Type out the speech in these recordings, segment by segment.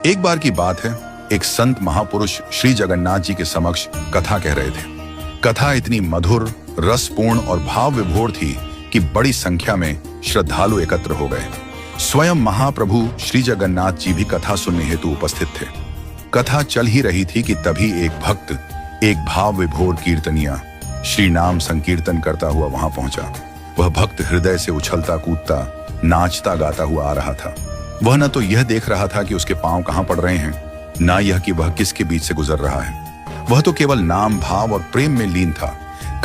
एक बार की बात है, एक संत महापुरुष श्री जगन्नाथ जी के समक्ष कथा कह रहे थे। कथा इतनी मधुर, रसपूर्ण और भाव विभोर थी कि बड़ी संख्या में श्रद्धालु एकत्र हो गए। स्वयं महाप्रभु श्री जगन्नाथ जी भी कथा सुनने हेतु उपस्थित थे। कथा चल ही रही थी कि तभी एक भक्त एक भाव विभोर कीर्तनिया श्री नाम संकीर्तन करता हुआ वहां पहुंचा। वह भक्त हृदय से उछलता कूदता, नाचता गाता हुआ आ रहा था। वह न तो यह देख रहा था कि उसके पांव कहां पड़ रहे हैं, न यह कि वह किसके बीच से गुजर रहा है। वह तो केवल नाम, भाव और प्रेम में लीन था।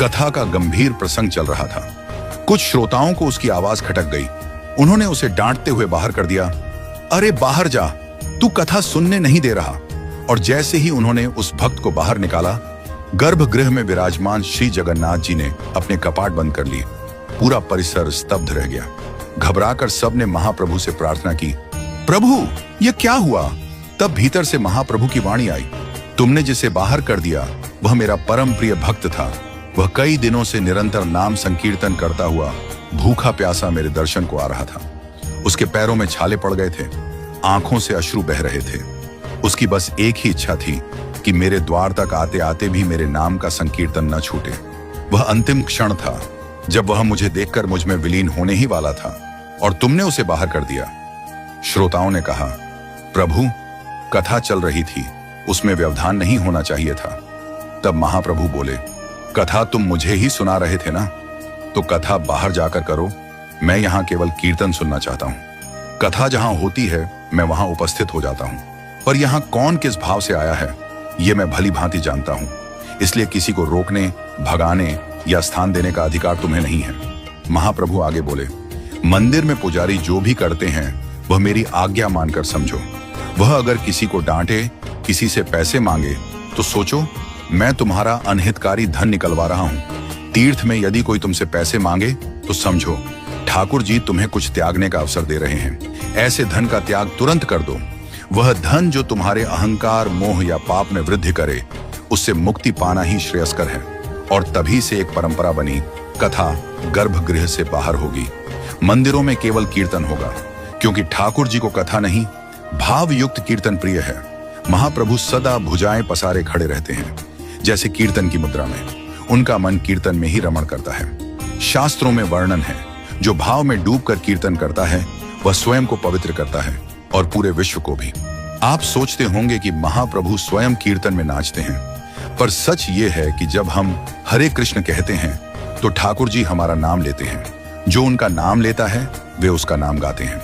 कथा का गंभीर प्रसंग चल रहा था। कुछ श्रोताओं को उसकी आवाज खटक गई। उन्होंने उसे डांटते हुए बाहर कर दिया। अरे बाहर जा, तू कथा सुनने नहीं दे रहा। और जैसे ही उन्होंने उस भक्त को बाहर निकाला, गर्भगृह में विराजमान श्री जगन्नाथ जी ने अपने कपाट बंद कर लिए। पूरा परिसर स्तब्ध रह गया। घबराकर सबने महाप्रभु से प्रार्थना की, प्रभु यह क्या हुआ? तब भीतर से महाप्रभु की वाणी आई, तुमने जिसे बाहर कर दिया वह मेरा परम प्रिय भक्त था। वह कई दिनों से निरंतर नाम संकीर्तन करता हुआ भूखा प्यासा मेरे दर्शन को आ रहा था। उसके पैरों में छाले पड़ गए थे, आंखों से अश्रु बह रहे थे। उसकी बस एक ही इच्छा थी कि मेरे द्वार तक आते आते भी मेरे नाम का संकीर्तन न छूटे। वह अंतिम क्षण था जब वह मुझे देखकर मुझ में विलीन होने ही वाला था और तुमने उसे बाहर कर दिया। श्रोताओं ने कहा, प्रभु कथा चल रही थी, उसमें व्यवधान नहीं होना चाहिए था। तब महाप्रभु बोले, कथा तुम मुझे ही सुना रहे थे ना, तो कथा बाहर जाकर करो। मैं यहाँ केवल कीर्तन सुनना चाहता हूँ। कथा जहाँ होती है मैं वहां उपस्थित हो जाता हूँ, पर यहाँ कौन किस भाव से आया है ये मैं भली भांति जानता हूँ। इसलिए किसी को रोकने, भगाने या स्थान देने का अधिकार तुम्हें नहीं है। महाप्रभु आगे बोले, मंदिर में पुजारी जो भी करते हैं वह मेरी आज्ञा मानकर समझो। वह अगर किसी को डांटे, किसी से पैसे मांगे, तो सोचो मैं तुम्हारा अनहितकारी धन निकलवा रहा हूँ। तीर्थ में यदि कोई तुमसे पैसे मांगे तो समझो ठाकुर जी तुम्हें कुछ त्यागने का अवसर दे रहे हैं। ऐसे धन का त्याग तुरंत कर दो। वह धन जो तुम्हारे अहंकार, मोह या पाप में वृद्धि करे, उससे मुक्ति पाना ही श्रेयस्कर है। और तभी से एक परंपरा बनी, कथा गर्भगृह से बाहर होगी। मंदिरों में केवल कीर्तन होगा, क्योंकि ठाकुर जी को कथा नहीं, भाव युक्त कीर्तन प्रिय है। महाप्रभु सदा भुजाएं पसारे खड़े रहते हैं, जैसे कीर्तन की मुद्रा में। उनका मन कीर्तन में ही रमण करता है। शास्त्रों में वर्णन है, जो भाव में डूबकर कीर्तन करता है वह स्वयं को पवित्र करता है और पूरे विश्व को भी। आप सोचते होंगे कि महाप्रभु स्वयं कीर्तन में नाचते हैं, पर सच ये है कि जब हम हरे कृष्ण कहते हैं तो ठाकुर जी हमारा नाम लेते हैं। जो उनका नाम लेता है वे उसका नाम गाते हैं।